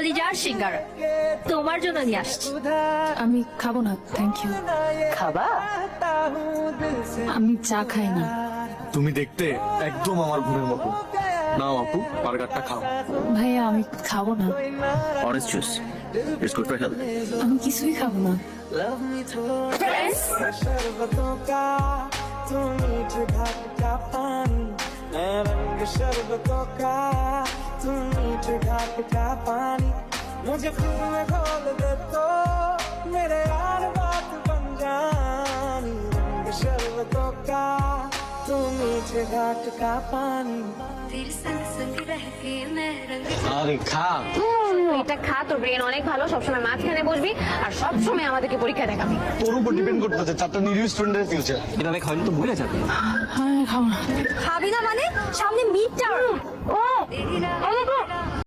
কলিজার সিঙ্গারা তোমার জন্য নিয়ে আসছি। আমি খাবো না, থ্যাংক ইউ। খাবা? আমি চা খাই না। তুমি দেখতে একদম আমার বোনের মতো। নাও আপু, বার্গারটা খাও। ভাইয়া আমি খাবো না। Orange juice, it's good for health. আমি কিছুই খাবো না। शरबतों का तू मीठ घाट का पानी, मैं रंग शरबतों का तू मीठ घाट का पानी, मुझे खून में घोल दे तो मेरे यार बात बन जानी, रंग शरबतों का तू मीठ घाट का पानी। तेरे संग संग रह के मैं रंग আরে খা। এটা খা, তোর ব্রেন অনেক ভালো, সবসময় মাঝখানে বসবি আর সবসময় আমাদেরকে পরীক্ষা দেখাবি। তোর উপর ডিপেন্ড করতেছে চারটা নিউ স্টুডেন্টের ফিউচার। এভাবে খাওয়ালে তো ভুলে যাবে। আমি খাবো না। খাবি না মানে? সামনে মিড টার্ম। ও तेरी राह আমাকে